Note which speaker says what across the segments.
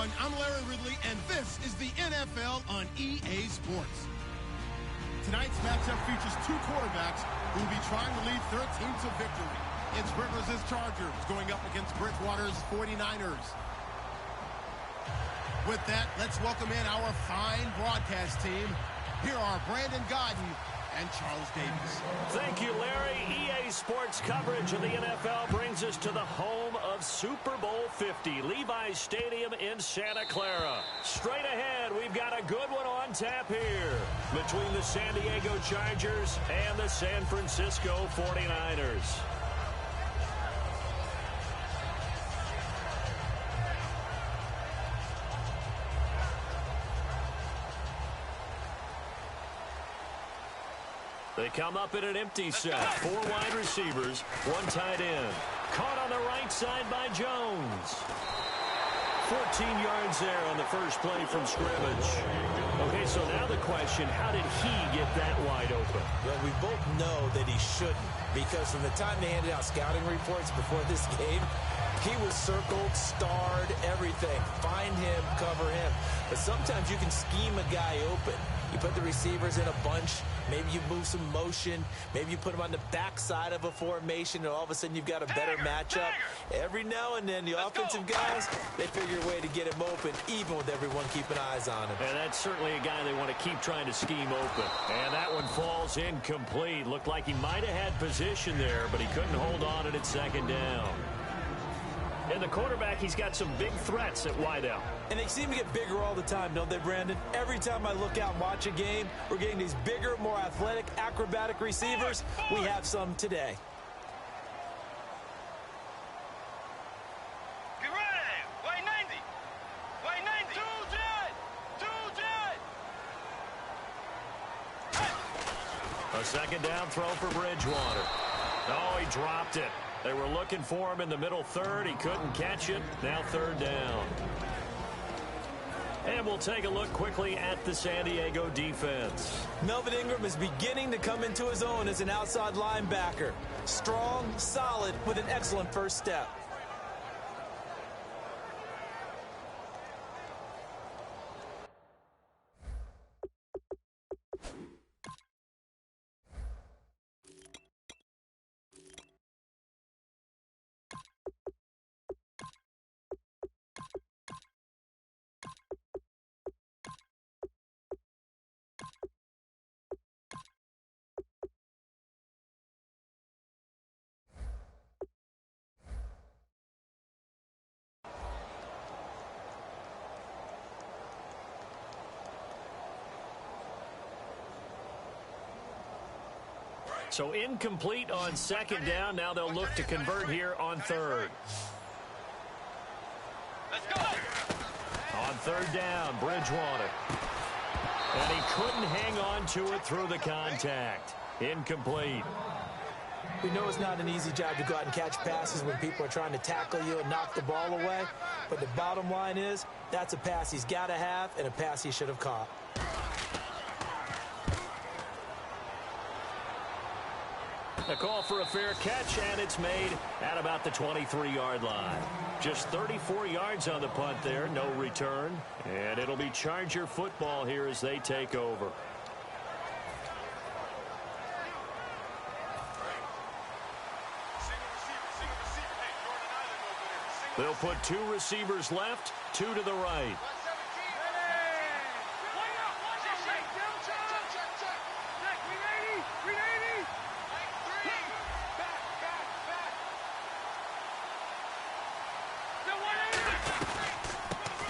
Speaker 1: everyone. I'm Larry Ridley, and this is the NFL on EA Sports. Tonight's matchup features two quarterbacks who will be trying to lead their team to victory. It's Rivers' Chargers going up against Bridgewater's 49ers. With that, let's welcome in our fine broadcast team. Here are Brandon Godden and Charles Davis.
Speaker 2: Thank you, Larry. EA Sports coverage of the NFL brings us to the home of Super Bowl 50, Levi's Stadium in Santa Clara. Straight ahead, we've got a good one on tap here between the San Diego Chargers and the San Francisco 49ers. They come up in an empty set. 4 wide receivers, 1 tight end. Caught on the right side by Jones. 14 yards there on the first play from scrimmage. Okay, so now the question, how did he get that wide open?
Speaker 3: Well, we both know that he shouldn't, because from the time they handed out scouting reports before this game, he was circled, starred, everything. Find him, cover him. But sometimes you can scheme a guy open. You put the receivers in a bunch. Maybe you move some motion. Maybe you put them on the backside of a formation, and all of a sudden you've got a better matchup. Every now and then, the offensive guys, they figure a way to get him open, even with everyone keeping eyes on him.
Speaker 2: And that's certainly a guy they want to keep trying to scheme open. And that one falls incomplete. Looked like he might have had position there, but he couldn't hold on at second down. And the quarterback, he's got some big threats at wideout.
Speaker 3: And they seem to get bigger all the time, don't they, Brandon? Every time I look out and watch a game, we're getting these bigger, more athletic, acrobatic receivers. We have some today.
Speaker 4: Get ready! White 90! White 90! Two jet!
Speaker 2: A second down throw for Bridgewater. Oh, he dropped it. They were looking for him in the middle third. He couldn't catch it. Now third down. And we'll take a look quickly at the San Diego defense.
Speaker 3: Melvin Ingram is beginning to come into his own as an outside linebacker. Strong, solid, with an excellent first step.
Speaker 2: So incomplete on second down. Now they'll look to convert here on third.
Speaker 4: Let's go!
Speaker 2: On third down, Bridgewater. And he couldn't hang on to it through the contact. Incomplete.
Speaker 3: We know it's not an easy job to go out and catch passes when people are trying to tackle you and knock the ball away. But the bottom line is, that's a pass he's got to have and a pass he should have caught.
Speaker 2: A call for a fair catch, and it's made at about the 23-yard line. Just 34 yards on the punt there, no return. And it'll be Charger football here as they take over. They'll put 2 receivers left, 2 to the right.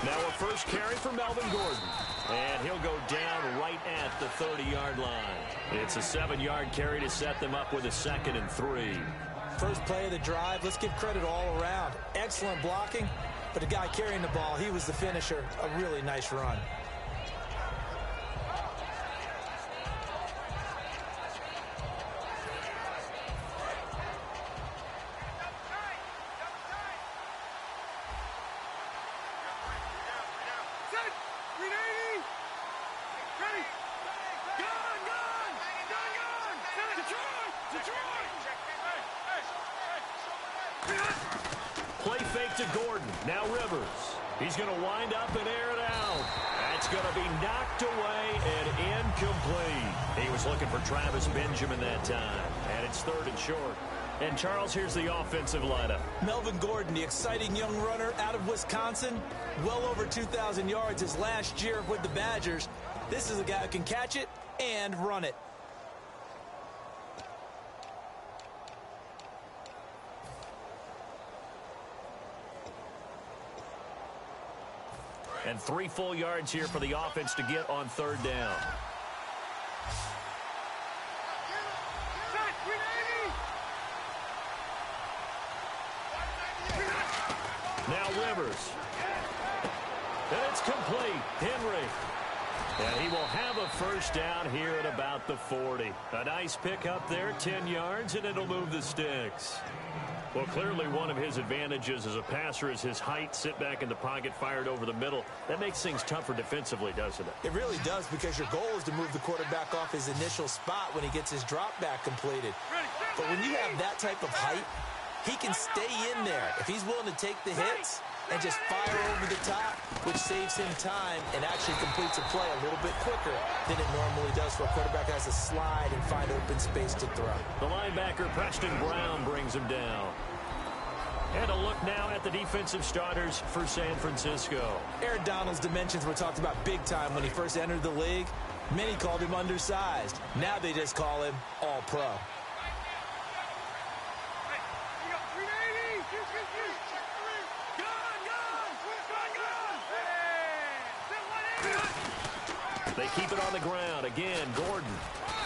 Speaker 2: Now a first carry for Melvin Gordon. And he'll go down right at the 30-yard line. It's a 7-yard carry to set them up with a 2nd and 3.
Speaker 3: First play of the drive, let's give credit all around. Excellent blocking, but the guy carrying the ball, he was the finisher. A really nice run.
Speaker 2: Play fake to Gordon. Now Rivers. He's going to wind up and air it out. That's going to be knocked away and incomplete. He was looking for Travis Benjamin that time, and it's 3rd and short. And, Charles, here's the offensive lineup.
Speaker 3: Melvin Gordon, the exciting young runner out of Wisconsin, well over 2,000 yards his last year with the Badgers. This is a guy who can catch it and run it.
Speaker 2: And 3 full yards here for the offense to get on 3rd down. Now Rivers. And it's complete. Henry. And he will have a first down here at about the 40. A nice pick up there, 10 yards, and it'll move the sticks. Well, clearly one of his advantages as a passer is his height. Sit back in the pocket, fired over the middle. That makes things tougher defensively, doesn't it?
Speaker 3: It really does, because your goal is to move the quarterback off his initial spot when he gets his drop back completed. But when you have that type of height, he can stay in there if he's willing to take the hits and just fire over the top, which saves him time and actually completes a play a little bit quicker than it normally does for a quarterback who has to slide and find open space to throw.
Speaker 2: The linebacker, Preston Brown, brings him down. And a look now at the defensive starters for San Francisco.
Speaker 3: Aaron Donald's dimensions were talked about big time when he first entered the league. Many called him undersized. Now they just call him all-pro.
Speaker 2: They keep it on the ground. Again, Gordon.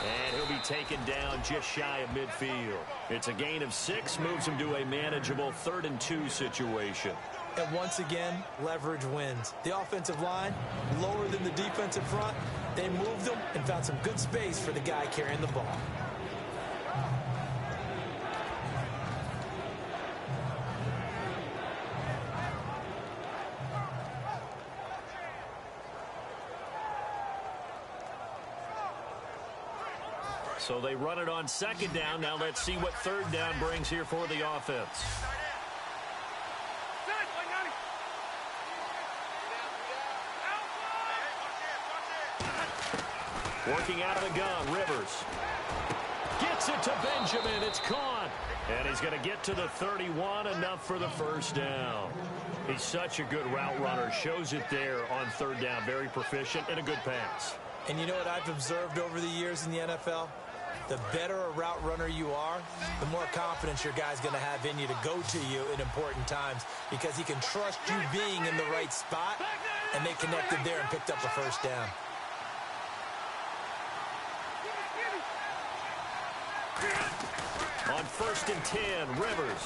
Speaker 2: And he'll be taken down just shy of midfield. It's a gain of 6, moves him to a manageable 3rd and 2 situation.
Speaker 3: And once again, leverage wins. The offensive line, lower than the defensive front. They moved them and found some good space for the guy carrying the ball.
Speaker 2: So they run it on 2nd down. Now let's see what 3rd down brings here for the offense. Working out of the gun, Rivers. Gets it to Benjamin. It's caught. And he's going to get to the 31, enough for the first down. He's such a good route runner. Shows it there on 3rd down. Very proficient and a good pass.
Speaker 3: And you know what I've observed over the years in the NFL? The better a route runner you are, the more confidence your guy's going to have in you to go to you in important times, because he can trust you being in the right spot, and they connected there and picked up a first down.
Speaker 2: On 1st and 10, Rivers.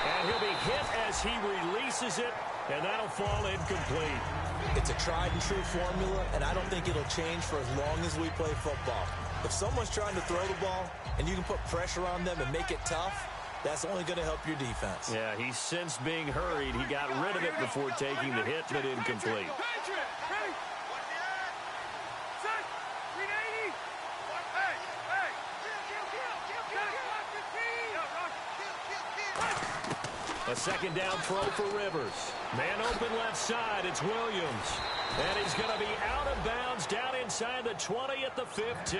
Speaker 2: And he'll be hit as he releases it, and that'll fall incomplete.
Speaker 3: It's a tried and true formula, and I don't think it'll change for as long as we play football. If someone's trying to throw the ball and you can put pressure on them and make it tough, that's only going to help your defense.
Speaker 2: Yeah, he's since being hurried. He got rid of it before taking the hit, but incomplete. A 2nd down throw for Rivers. Man open left side. It's Williams. And he's going to be out of bounds down inside the 20 at the 15.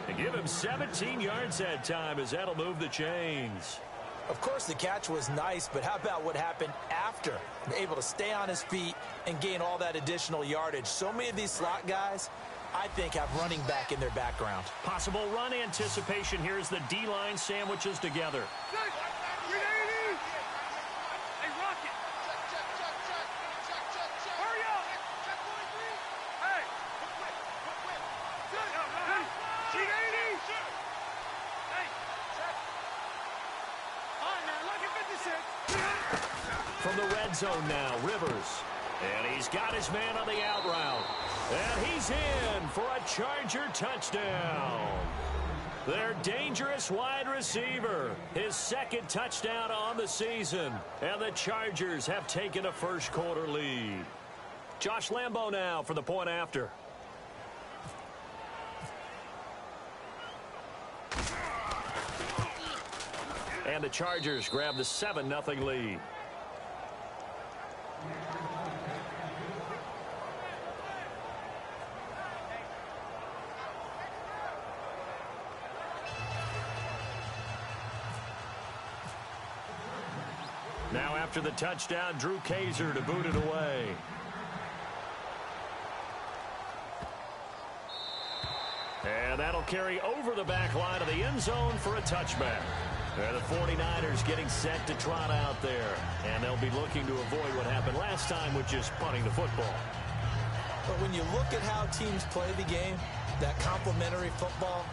Speaker 2: And give him 17 yards that time, as that'll move the chains.
Speaker 3: Of course, the catch was nice, but how about what happened after? Able to stay on his feet and gain all that additional yardage. So many of these slot guys, I think, have running back in their background.
Speaker 2: Possible run anticipation here as the D-line sandwiches together. From the red zone now, Rivers. And he's got his man on the out route. And he's in for a Charger touchdown. Their dangerous wide receiver. His 2nd touchdown on the season. And the Chargers have taken a first-quarter lead. Josh Lambo now for the point after. And the Chargers grab the 7-0 lead. Now after the touchdown, Drew Kaiser to boot it away. And that'll carry over the back line of the end zone for a touchback. The 49ers getting set to trot out there. And they'll be looking to avoid what happened last time, which is punting the football.
Speaker 3: But when you look at how teams play the game, that complementary football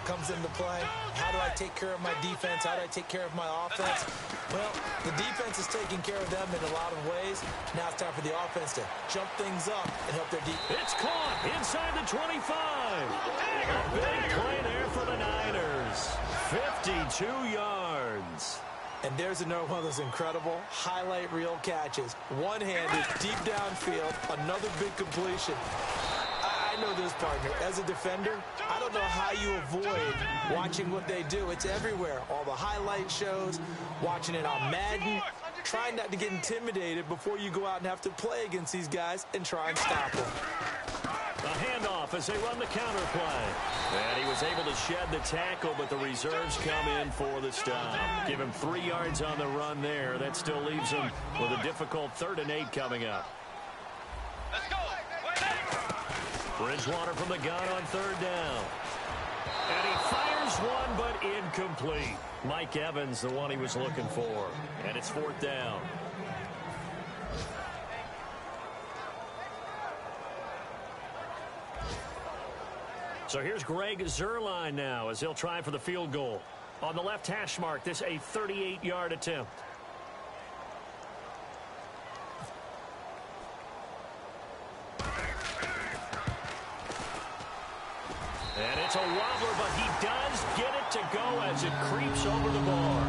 Speaker 3: comes into play. How do I take care of my defense? How do I take care of my offense? Well, the defense is taking care of them in a lot of ways. Now it's time for the offense to jump things up and help their defense.
Speaker 2: It's caught inside the 25. A big play there for the Niners. 52 yards.
Speaker 3: And there's another one of those incredible highlight reel catches. One-handed, deep downfield, another big completion. I know this, partner. As a defender, I don't know how you avoid watching what they do. It's everywhere. All the highlight shows, watching it on Madden. Trying not to get intimidated before you go out and have to play against these guys and try and stop them.
Speaker 2: A handoff as they run the counter play. And he was able to shed the tackle, but the reserves come in for the stop. Give him 3 yards on the run there. That still leaves him with a difficult 3rd and 8 coming up.
Speaker 4: Let's go.
Speaker 2: Bridgewater from the gun on 3rd down. And he fires one, but incomplete. Mike Evans, the one he was looking for. And it's 4th down. So here's Greg Zuerlein now as he'll try for the field goal. On the left hash mark, this a 38-yard attempt. And it's a wobbler, but he does get it to go as it creeps over the bar.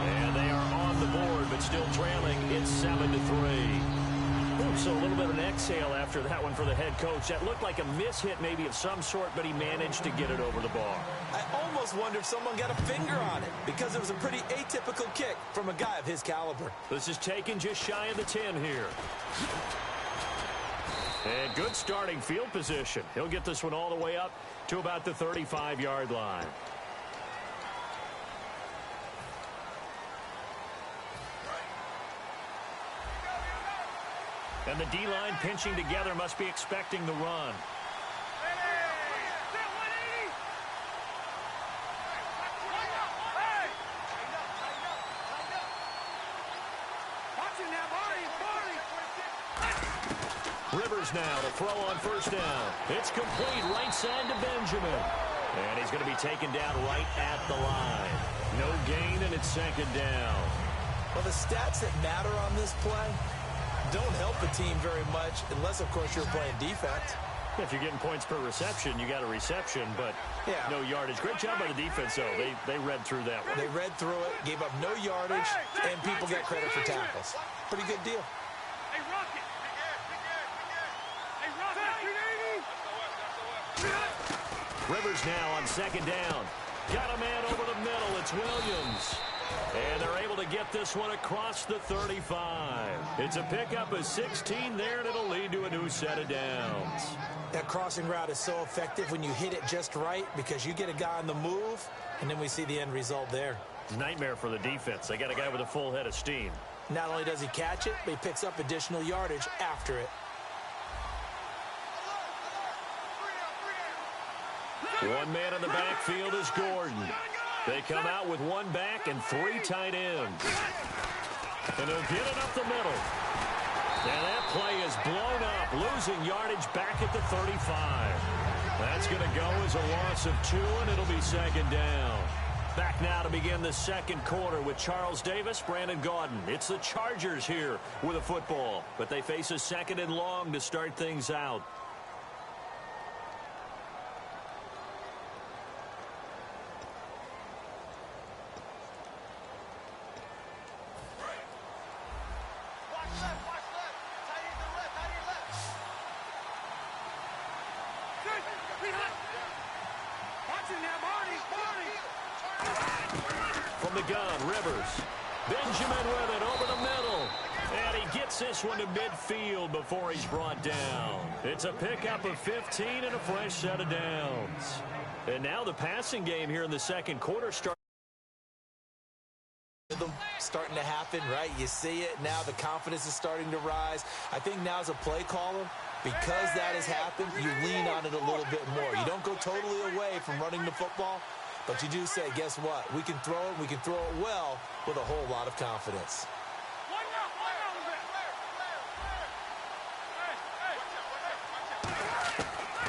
Speaker 2: And they are on the board, but still trailing. It's 7-3. So a little bit of an exhale after that one for the head coach. That looked like a miss hit maybe of some sort, but he managed to get it over the bar.
Speaker 3: I almost wonder if someone got a finger on it because it was a pretty atypical kick from a guy of his caliber.
Speaker 2: This is taken just shy of the 10 here. And good starting field position. He'll get this one all the way up to about the 35-yard line. And the D-line pinching together must be expecting the run. Rivers now to throw on 1st down. It's complete right side to Benjamin. And he's going to be taken down right at the line. No gain, and it's 2nd down.
Speaker 3: Well, the stats that matter on this play don't help the team very much unless, of course, you're playing defense.
Speaker 2: If you're getting points per reception, you got a reception, but no yardage. Great job by the defense, though. They read through that one.
Speaker 3: They read through it, gave up no yardage, and people got credit for tackles. Pretty good deal.
Speaker 4: Hey, Rocket. Hey, Rocket.
Speaker 2: Rivers now on 2nd down. Got a man over the middle. It's Williams. And they're able to get this one across the 35. It's a pickup of 16 there, and it'll lead to a new set of downs.
Speaker 3: That crossing route is so effective when you hit it just right because you get a guy on the move, and then we see the end result there.
Speaker 2: Nightmare for the defense. They got a guy with a full head of steam.
Speaker 3: Not only does he catch it, but he picks up additional yardage after it.
Speaker 2: One man in the backfield is Gordon. They come out with 1 back and 3 tight ends. And they'll get it up the middle. And that play is blown up, losing yardage back at the 35. That's going to go as a loss of 2, and it'll be 2nd down. Back now to begin the 2nd quarter with Charles Davis, Brandon Gaudin. It's the Chargers here with a football, but they face a 2nd and long to start things out. From the gun, Rivers. Benjamin with it over the middle. And he gets this one to midfield before he's brought down. It's a pickup of 15 and a fresh set of downs. And now the passing game here in the 2nd quarter starts.
Speaker 3: starting to happen, right? You see it. Now the confidence is starting to rise. I think now as a play caller, because that has happened, you lean on it a little bit more. You don't go totally away from running the football, but you do say, guess what? We can throw it. We can throw it well with a whole lot of confidence.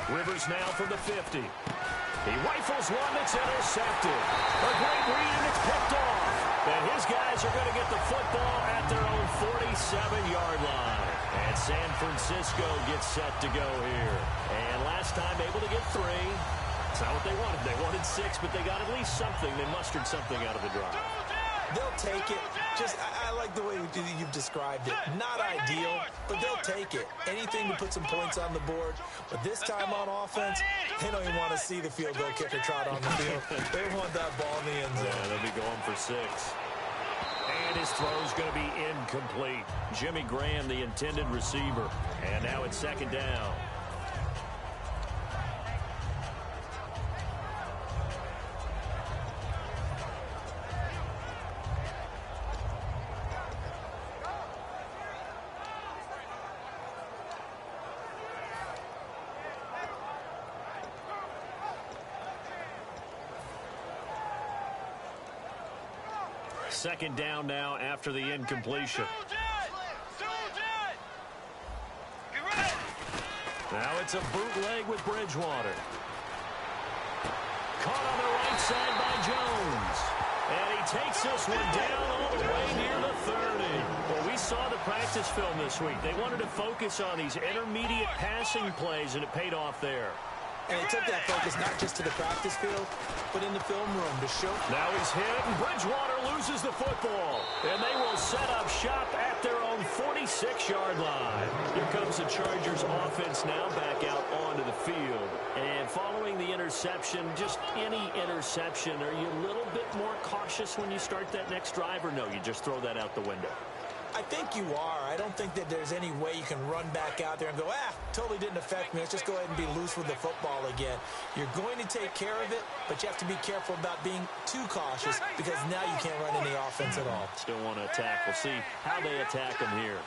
Speaker 2: Rivers now from the 50. He rifles one that's intercepted. A great read, and it's picked off. And his guys are going to get the football at their own 47-yard line. And San Francisco gets set to go here. And last time able to get 3. It's not what they wanted. They wanted 6, but they got at least something. They mustered something out of the drive.
Speaker 3: They'll take it. I like the way you've described it. Not ideal, but they'll take it. Anything to put some points on the board. But this time on offense, they don't even want to see the field goal kicker trot on the field. They want that ball in the end zone.
Speaker 2: Yeah, they'll be going for 6. And his throw's going to be incomplete. Jimmy Graham, the intended receiver. And now it's second down. Second down now after the incompletion. Now it's a bootleg with Bridgewater. Caught on the right side by Jones. And he takes this one down all the way near the 30. Well, we saw the practice film this week. They wanted to focus on these intermediate passing plays, and it paid off there.
Speaker 3: And they took that focus not just to the practice field, but in the film room to show.
Speaker 2: Now he's hit, and Bridgewater loses the football. And they will set up shop at their own 46-yard line. Here comes the Chargers offense now back out onto the field. And following the interception, just any interception, are you a little bit more cautious when you start that next drive, or no, you just throw that out the window?
Speaker 3: I think you are. I don't think that there's any way you can run back out there and go, totally didn't affect me. Let's just go ahead and be loose with the football again. You're going to take care of it, but you have to be careful about being too cautious because now you can't run any offense at all.
Speaker 2: Still want to attack. We'll see how they attack them here.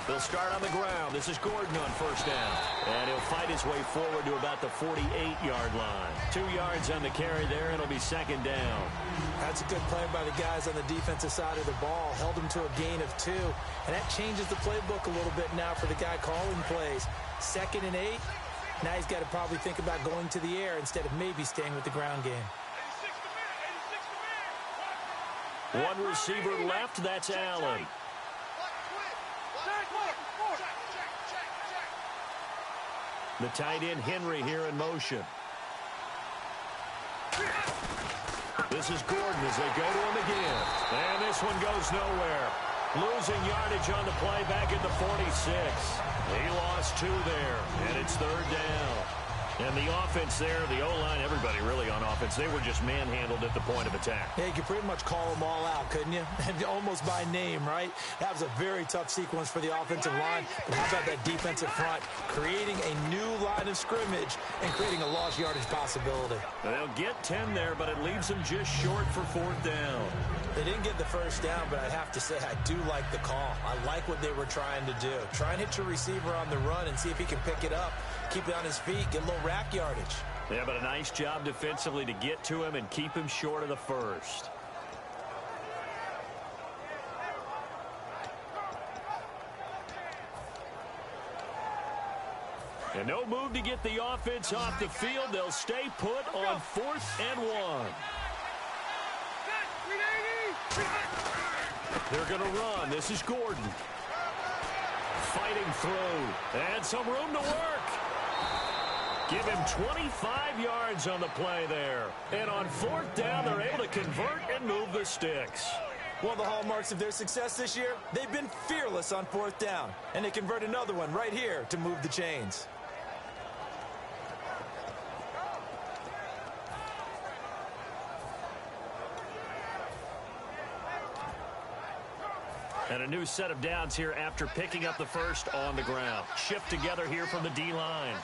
Speaker 2: They'll start on the ground. This is Gordon on first down. And he'll fight his way forward to about the 48-yard line. 2 yards on the carry there, and it'll be second down.
Speaker 3: That's a good play by the guys on the defensive side of the ball. Held him to a gain of 2. And that changes the playbook a little bit now for the guy calling plays. 2nd and 8. Now he's got to probably think about going to the air instead of maybe staying with the ground game.
Speaker 2: One receiver left. That's Allen. The tight end, Henry, here in motion. This is Gordon as they go to him again. And this one goes nowhere. Losing yardage on the play back at the 46. He lost 2 there, and it's third down. And the offense there, the O-line, everybody really on offense, they were just manhandled at the point of attack.
Speaker 3: Yeah, you could pretty much call them all out, couldn't you? Almost by name, right? That was a very tough sequence for the offensive line. But how about that defensive front creating a new line of scrimmage and creating a lost yardage possibility?
Speaker 2: They'll get 10 there, but it leaves them just short for fourth down.
Speaker 3: They didn't get the first down, but I'd have to say I do like the call. I like what they were trying to do. Try and hit your receiver on the run and see if he can pick it up. Keep it on his feet, get a little rack yardage.
Speaker 2: Yeah, but a nice job defensively to get to him and keep him short of the first. And no move to get the offense off the field. They'll stay put on 4th and 1. They're going to run. This is Gordon. Fighting through. And some room to work. Give him 25 yards on the play there. And on 4th down, they're able to convert and move the sticks.
Speaker 3: One of the hallmarks of their success this year, they've been fearless on 4th down. And they convert another one right here to move the chains.
Speaker 2: And a new set of downs here after picking up the first on the ground. Shift together here from the D-line.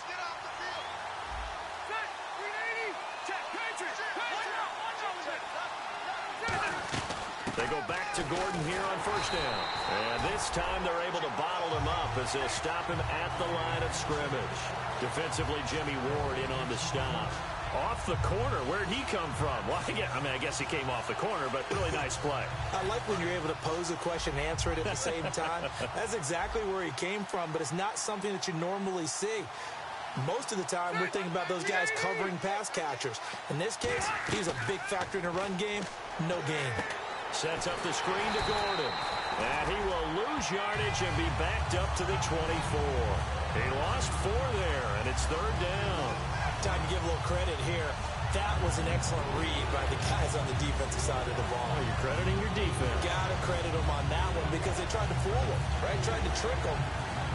Speaker 2: They go back to Gordon here on first down. And this time they're able to bottle him up as they'll stop him at the line of scrimmage. Defensively, Jimmy Ward in on the stop. Off the corner. Where'd he come from? Well, I guess he came off the corner, but really nice play.
Speaker 3: I like when you're able to pose a question and answer it at the same time. That's exactly where he came from, but it's not something that you normally see. Most of the time, we're thinking about those guys covering pass catchers. In this case, he's a big factor in the run game. No gain.
Speaker 2: Sets up the screen to Gordon. And he will lose yardage and be backed up to the 24. He lost 4 there, and it's third down.
Speaker 3: Time to give a little credit here. That was an excellent read by the guys on the defensive side of the ball.
Speaker 2: Oh, you're crediting your defense.
Speaker 3: Gotta credit them on that one because they tried to fool him, right? Tried to trick him.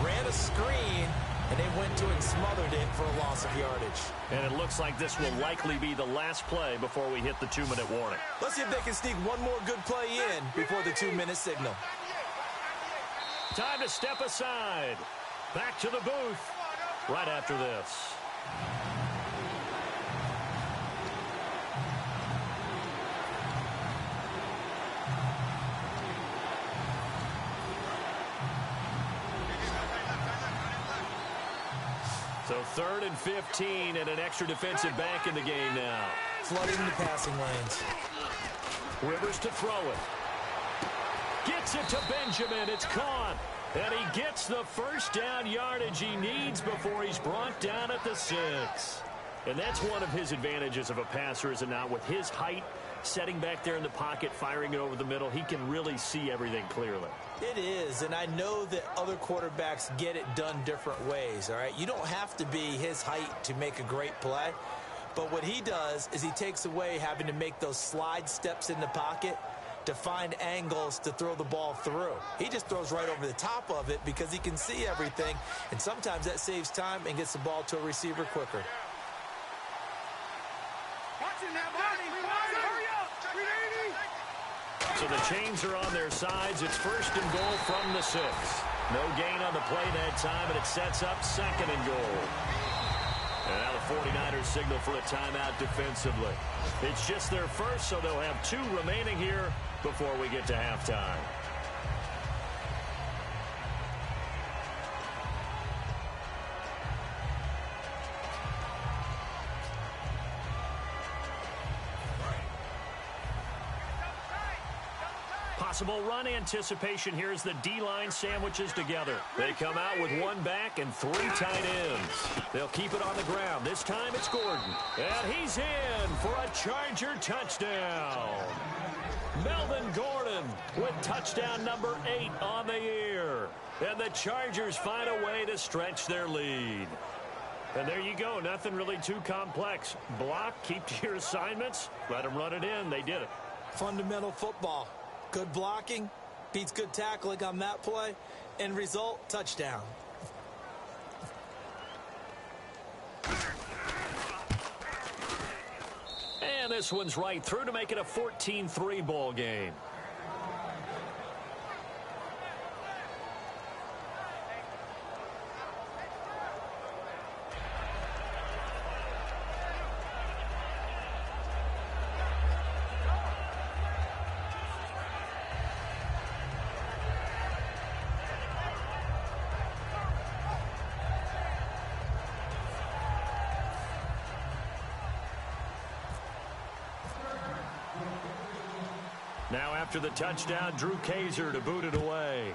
Speaker 3: Ran a screen, and they went to it and smothered it for a loss of yardage.
Speaker 2: And it looks like this will likely be the last play before we hit the 2-minute warning.
Speaker 3: Let's see if they can sneak one more good play in before the 2-minute signal.
Speaker 2: Time to step aside. Back to the booth right after this. So 3rd and 15 and an extra defensive back in the game now.
Speaker 3: Flooding the passing lanes.
Speaker 2: Rivers to throw it. Gets it to Benjamin. It's caught. And he gets the first down yardage he needs before he's brought down at the 6. And that's one of his advantages of a passer, is it not? With his height, setting back there in the pocket, firing it over the middle, he can really see everything clearly.
Speaker 3: It is, and I know that other quarterbacks get it done different ways, all right? You don't have to be his height to make a great play, but what he does is he takes away having to make those slide steps in the pocket to find angles to throw the ball through. He just throws right over the top of it because he can see everything, and sometimes that saves time and gets the ball to a receiver quicker.
Speaker 2: So the chains are on their sides. It's 1st and goal from the 6. No gain on the play that time, and it sets up 2nd and goal. And now the 49ers signal for a timeout defensively. It's just their first, so they'll have 2 remaining here before we get to halftime. Possible run anticipation here as the D-line sandwiches together. They come out with 1 back and 3 tight ends. They'll keep it on the ground. This time it's Gordon. And he's in for a Charger touchdown. Melvin Gordon with touchdown number 8 on the year. And the Chargers find a way to stretch their lead. And there you go. Nothing really too complex. Block, keep to your assignments, let them run it in. They did it.
Speaker 3: Fundamental football. Good blocking, beats good tackling on that play. End result, touchdown.
Speaker 2: And this one's right through to make it a 14-3 ball game. Now after the touchdown, Drew Kaiser to boot it away.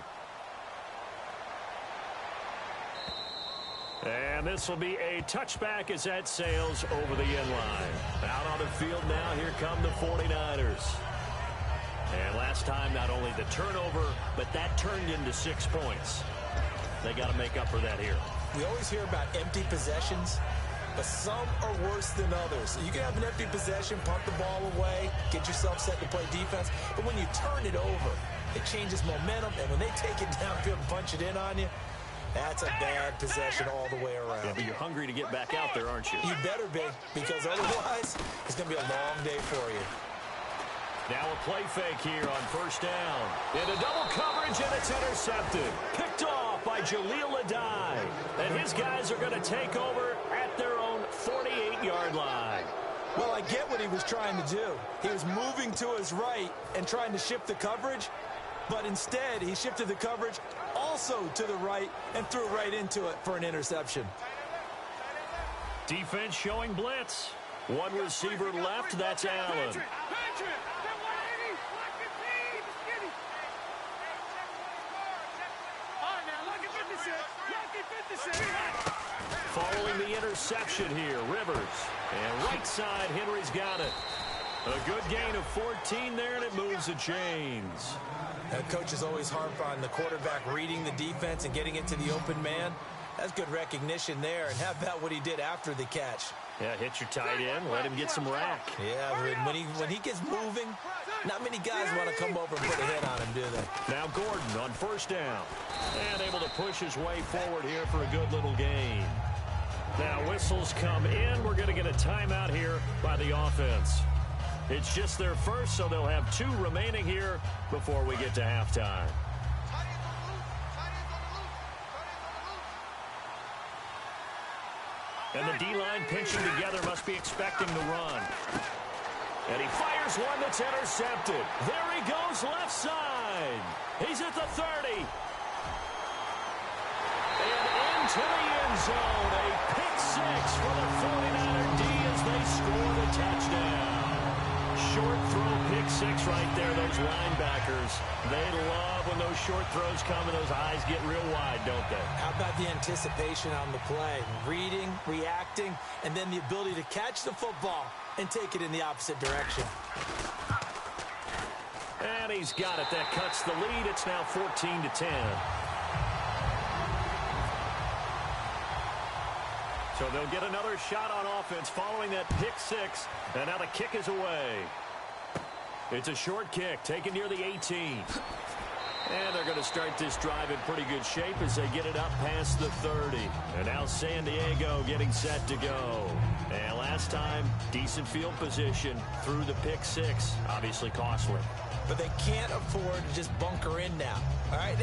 Speaker 2: And this will be a touchback as that sails over the end line. Out on the field now, here come the 49ers. And last time, not only the turnover, but that turned into 6 points. They got to make up for that here.
Speaker 3: We always hear about empty possessions, but some are worse than others. You can have an empty possession, punt the ball away, get yourself set to play defense, but when you turn it over, it changes momentum, and when they take it downfield and punch it in on you, that's a bad possession all the way around.
Speaker 2: Yeah, but you're hungry to get back out there, aren't you?
Speaker 3: You better be, because otherwise, it's going to be a long day for you.
Speaker 2: Now a play fake here on first down. Into double coverage, and it's intercepted. Picked off by Jaleel Adai. And his guys are going to take over at their own 48-yard line.
Speaker 3: Well, I get what he was trying to do. He was moving to his right and trying to shift the coverage, but instead he shifted the coverage also to the right and threw right into it for an interception.
Speaker 2: Defense showing blitz. One receiver left, that's Allen. Following the interception here, Rivers. And right side, Henry's got it. A good gain of 14 there, and it moves the chains.
Speaker 3: Coaches always harp on the quarterback reading the defense and getting it to the open man. That's good recognition there. And how about what he did after the catch?
Speaker 2: Yeah, hit your tight end, let him get some rack.
Speaker 3: Yeah, when he gets moving, not many guys want to come over and put a hit on him, do they?
Speaker 2: Now Gordon on first down. And able to push his way forward here for a good little gain. Now whistles come in. We're going to get a timeout here by the offense. It's just their first, so they'll have 2 remaining here before we get to halftime. And the D-line pinching together must be expecting the run. And he fires one that's intercepted. There he goes left side. He's at the 30. And into the end zone. A pick 6 for the 49er D as they score the touchdown. Short throw pick 6 right there. Those linebackers, they love when those short throws come and those eyes get real wide, don't they?
Speaker 3: How about the anticipation on the play? Reading, reacting, and then the ability to catch the football and take it in the opposite direction.
Speaker 2: And he's got it. That cuts the lead. It's now 14-10. So they'll get another shot on offense following that pick 6. And now the kick is away. It's a short kick taken near the 18. And they're going to start this drive in pretty good shape as they get it up past the 30. And now San Diego getting set to go. And last time, decent field position through the pick 6. Obviously costly.
Speaker 3: But they can't afford to just bunker in now. All right,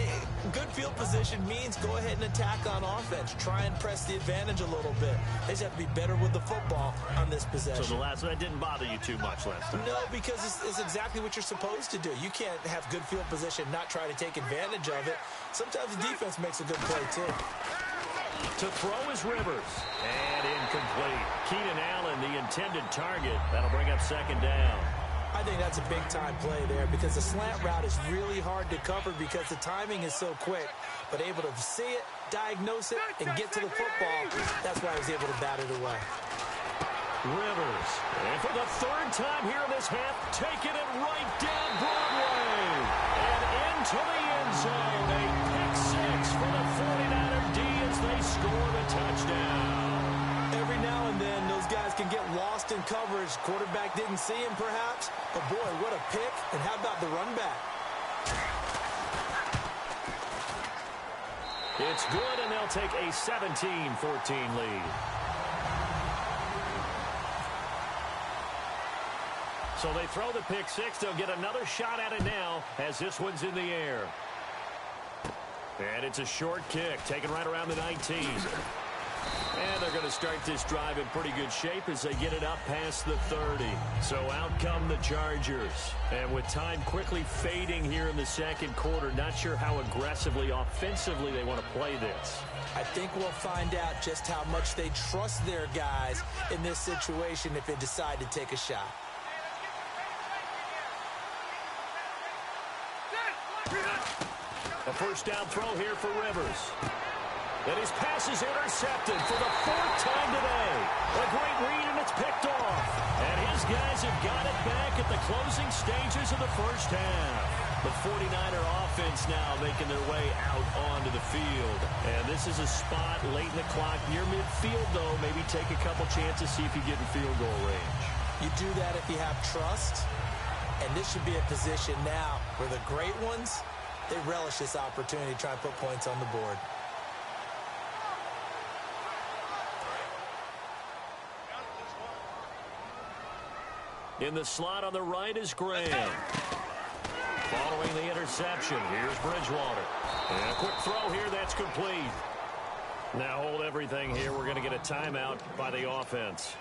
Speaker 3: good field position means go ahead and attack on offense. Try and press the advantage a little bit. They just have to be better with the football on this possession.
Speaker 2: So that didn't bother you too much last time?
Speaker 3: No, because it's exactly what you're supposed to do. You can't have good field position, not try to take advantage of it. Sometimes the defense makes a good play, too.
Speaker 2: To throw is Rivers. And incomplete. Keenan Allen, the intended target. That'll bring up second down.
Speaker 3: I think that's a big-time play there because the slant route is really hard to cover because the timing is so quick. But able to see it, diagnose it, and get to the football, that's why he was able to bat it away.
Speaker 2: Rivers, and for the 3rd time here in this half, taking it right down Broadway. And into the end zone, a pick 6 for the 49er D as they score the touchdown.
Speaker 3: Every now and then, those guys can get lost in coverage. Quarterback didn't see him, perhaps. But, boy, what a pick. And how about the run back?
Speaker 2: It's good, and they'll take a 17-14 lead. So they throw the pick 6. They'll get another shot at it now as this one's in the air. And it's a short kick, taken right around the 19. And they're going to start this drive in pretty good shape as they get it up past the 30. So out come the Chargers. And with time quickly fading here in the second quarter, not sure how aggressively, offensively they want to play this.
Speaker 3: I think we'll find out just how much they trust their guys in this situation if they decide to take a shot.
Speaker 2: A first down throw here for Rivers. And his pass is intercepted for the 4th time today. A great read, and it's picked off. And his guys have got it back at the closing stages of the first half. The 49er offense now making their way out onto the field. And this is a spot late in the clock near midfield, though. Maybe take a couple chances, see if you get in field goal range.
Speaker 3: You do that if you have trust. And this should be a position now where the great ones, they relish this opportunity to try and put points on the board.
Speaker 2: In the slot on the right is Graham. Following the interception, here's Bridgewater. And a quick throw here, that's complete. Now hold everything here. We're going to get a timeout by the offense.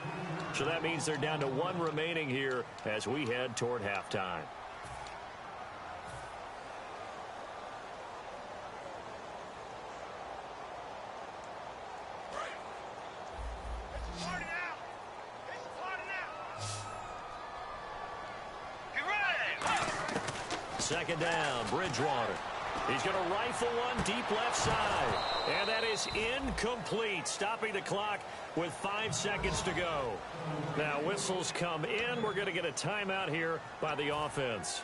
Speaker 2: So that means they're down to 1 remaining here as we head toward halftime. Second down, Bridgewater. He's going to rifle one deep left side. And that is incomplete, stopping the clock with 5 seconds to go. Now whistles come in. We're going to get a timeout here by the offense.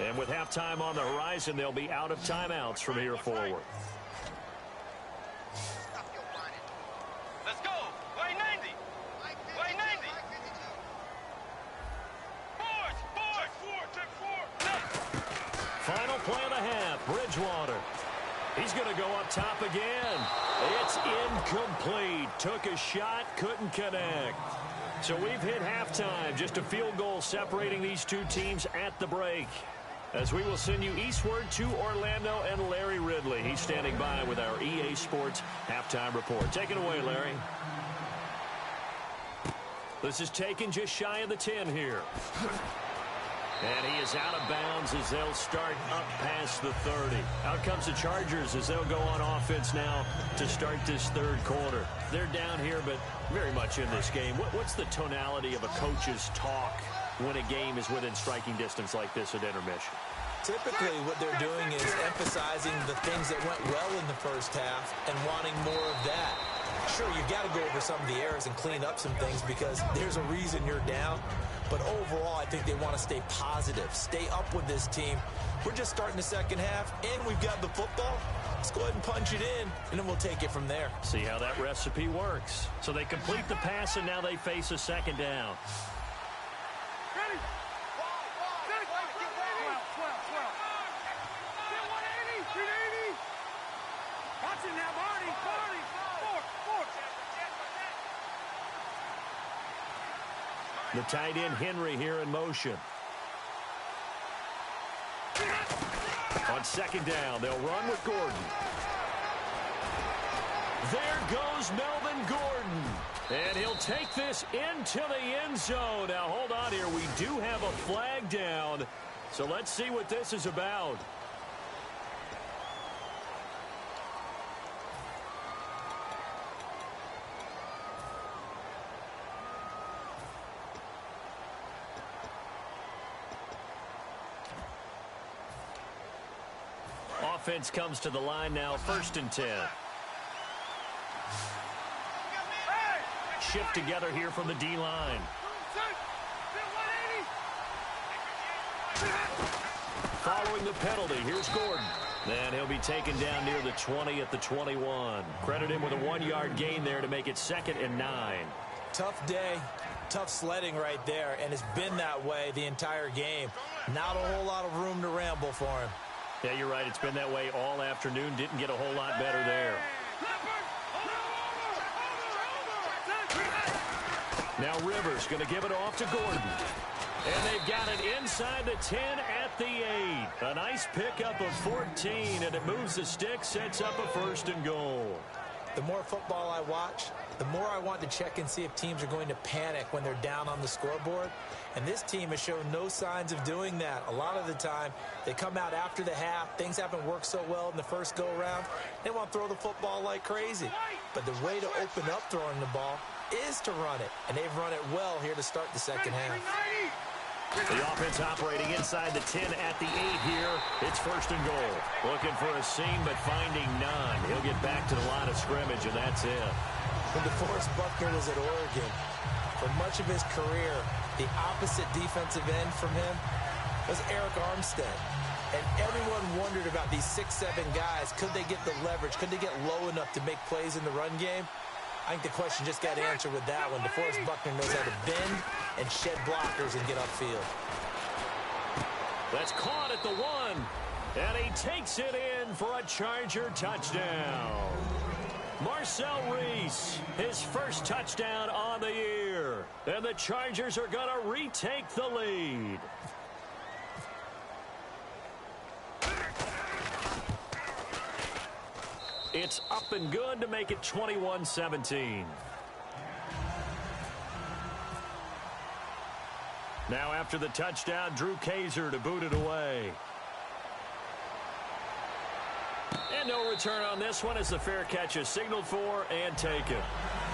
Speaker 2: And with halftime on the horizon, they'll be out of timeouts from here forward.
Speaker 4: Let's go. Why 90? Why 90?
Speaker 2: Final play of the half, Bridgewater. He's going to go up top again. It's incomplete. Took a shot, couldn't connect. So we've hit halftime. Just a field goal separating these two teams at the break. As we will send you eastward to Orlando and Larry Ridley. He's standing by with our EA Sports halftime report. Take it away, Larry. This is taken just shy of the 10 here. And he is out of bounds as they'll start up past the 30. Out comes the Chargers as they'll go on offense now to start this third quarter. They're down here, but very much in this game. What's the tonality of a coach's talk when a game is within striking distance like this at intermission?
Speaker 3: Typically, what they're doing is emphasizing the things that went well in the first half and wanting more of that. Sure, you've got to go over some of the errors and clean up some things because there's a reason you're down. But overall, I think they want to stay positive, stay up with this team. We're just starting the second half, and we've got the football. Let's go ahead and punch it in, and then we'll take it from there.
Speaker 2: See how that recipe works. So they complete the pass, and now they face a second down.
Speaker 4: Ready? 12. Get 180. 380. Watch it now, Barney. 4.
Speaker 2: The tight end, Henry, here in motion. On second down, they'll run with Gordon. There goes Melvin Gordon. And he'll take this into the end zone. Now, hold on here. We do have a flag down. So let's see what this is about. Offense comes to the line now, 1st and 10. Shift together here from the D-line. Following the penalty, here's Gordon. And he'll be taken down near the 20 at the 21. Credit him with a 1-yard gain there to make it 2nd and 9.
Speaker 3: Tough day, tough sledding right there, and it's been that way the entire game. Not a whole lot of room to ramble for him.
Speaker 2: Yeah, you're right. It's been that way all afternoon. Didn't get a whole lot better there. Now Rivers going to give it off to Gordon. And they've got it inside the 10 at the 8. A nice pickup of 14, and it moves the stick, sets up a 1st and goal.
Speaker 3: The more football I watch, the more I want to check and see if teams are going to panic when they're down on the scoreboard. And this team has shown no signs of doing that. A lot of the time, they come out after the half. Things haven't worked so well in the first go-around. They want to throw the football like crazy. But the way to open up throwing the ball is to run it. And they've run it well here to start the second half.
Speaker 2: The offense operating inside the 10 at the 8 here. It's 1st and goal. Looking for a seam, but finding none. He'll get back to the line of scrimmage, and that's it.
Speaker 3: When DeForest Buckner was at Oregon, for much of his career, the opposite defensive end from him was Eric Armstead. And everyone wondered about these 6'7" guys. Could they get the leverage? Could they get low enough to make plays in the run game? I think the question just got answered with that one. DeForest Buckner knows how to bend and shed blockers and get upfield.
Speaker 2: That's caught at the 1. And he takes it in for a Charger touchdown. Marcel Reese, his first touchdown on the year. And the Chargers are going to retake the lead. It's up and good to make it 21-17. Now after the touchdown, Drew Kaiser to boot it away. And no return on this one as the fair catch is signaled for and taken.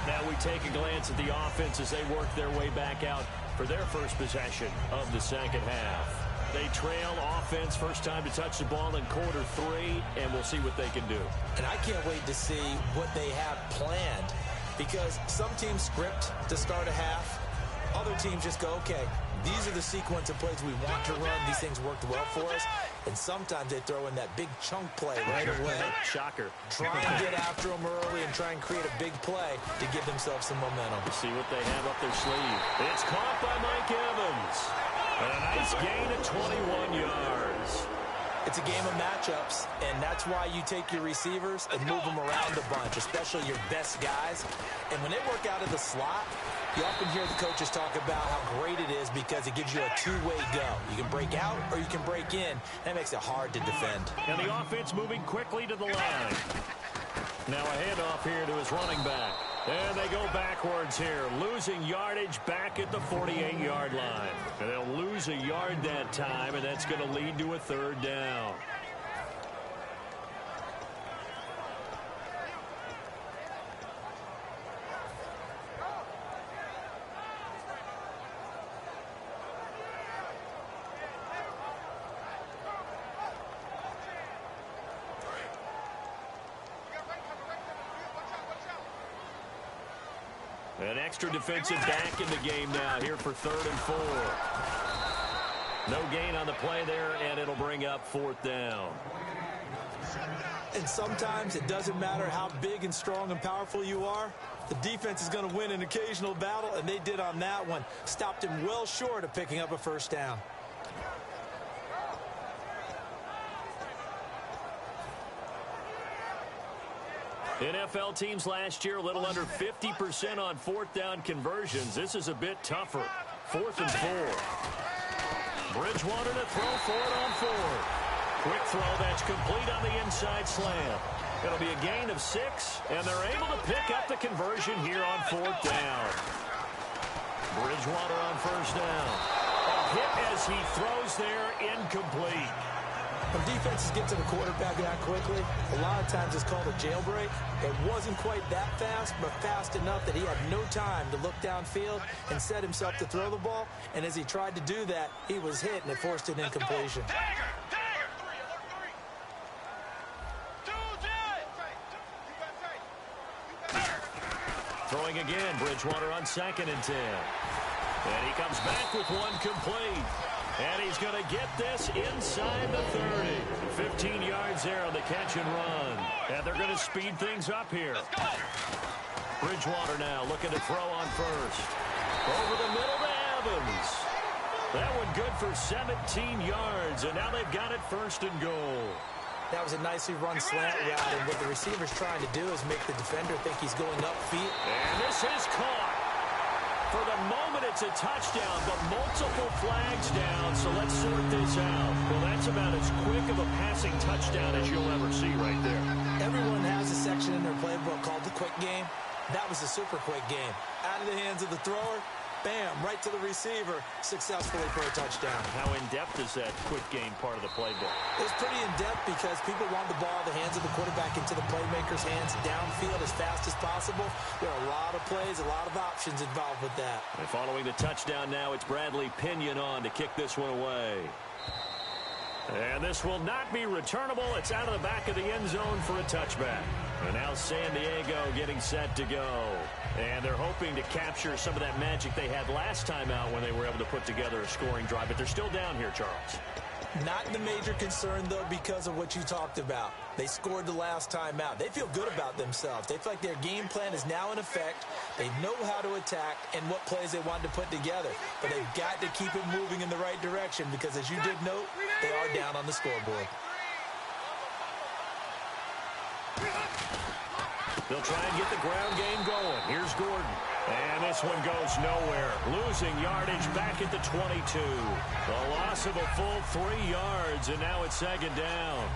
Speaker 2: Now we take a glance at the offense as they work their way back out for their first possession of the second half. They trail offense, first time to touch the ball in quarter 3, and we'll see what they can do.
Speaker 3: And I can't wait to see what they have planned, because some teams script to start a half. Other teams just go, okay, these are the sequence of plays we want to run. These things worked well for us. And sometimes they throw in that big chunk play right away.
Speaker 2: Shocker.
Speaker 3: Try and get after them early and try and create a big play to give themselves some momentum.
Speaker 2: See what they have up their sleeve. It's caught by Mike Evans. And a nice gain of 21 yards.
Speaker 3: It's a game of matchups, and that's why you take your receivers and move them around a bunch, especially your best guys. And when they work out of the slot, you often hear the coaches talk about how great it is because it gives you a two-way go. You can break out or you can break in. That makes it hard to defend.
Speaker 2: And the offense moving quickly to the line. Now a handoff here to his running back. And they go backwards here, losing yardage back at the 48-yard line. And they'll lose a yard that time, and that's going to lead to a third down. An extra defensive back in the game now here for 3rd and 4. No gain on the play there, and it'll bring up 4th down.
Speaker 3: And sometimes it doesn't matter how big and strong and powerful you are. The defense is going to win an occasional battle, and they did on that one. Stopped him well short of picking up a first down.
Speaker 2: NFL teams last year a little under 50% on 4th down conversions. This is a bit tougher. 4th and 4. Bridgewater to throw for it on 4th. Quick throw that's complete on the inside slant. It'll be a gain of 6, and they're able to pick up the conversion here on 4th down. Bridgewater on 1st down. A hit as he throws there, incomplete.
Speaker 3: When defenses get to the quarterback that quickly, a lot of times it's called a jailbreak. It wasn't quite that fast, but fast enough that he had no time to look downfield and set himself to throw the ball. And as he tried to do that, he was hit, and it forced an incompletion.
Speaker 2: Throwing again, Bridgewater on 2nd and 10. And he comes back with one complete. And he's going to get this inside the 30. 15 yards there on the catch and run. And they're going to speed things up here. Bridgewater now looking to throw on 1st. Over the middle to Evans. That one good for 17 yards. And now they've got it 1st and goal.
Speaker 3: That was a nicely run slant route. And what the receiver's trying to do is make the defender think he's going upfield.
Speaker 2: And this is caught. For the moment, it's a touchdown, but multiple flags down, so let's sort this out. Well, that's about as quick of a passing touchdown as you'll ever see right there.
Speaker 3: Everyone has a section in their playbook called the quick game. That was a super quick game. Out of the hands of the thrower, bam, right to the receiver, successfully for a touchdown.
Speaker 2: How in-depth is that quick game part of the playbook?
Speaker 3: It's pretty in-depth because people want the ball in the hands of the quarterback into the playmaker's hands downfield as fast as possible. There are a lot of plays, a lot of options involved with that.
Speaker 2: And following the touchdown now, it's Bradley Pinion on to kick this one away. And this will not be returnable. It's out of the back of the end zone for a touchback. And now San Diego getting set to go. And they're hoping to capture some of that magic they had last time out when they were able to put together a scoring drive. But they're still down here, Charles.
Speaker 3: Not the major concern, though, because of what you talked about. They scored the last time out. They feel good about themselves. They feel like their game plan is now in effect. They know how to attack and what plays they want to put together. But they've got to keep it moving in the right direction because, as you did note, they are down on the scoreboard.
Speaker 2: They'll try and get the ground game going. Here's Gordon. And this one goes nowhere. Losing yardage back at the 22. The loss of a full 3 yards, and now it's 2nd down.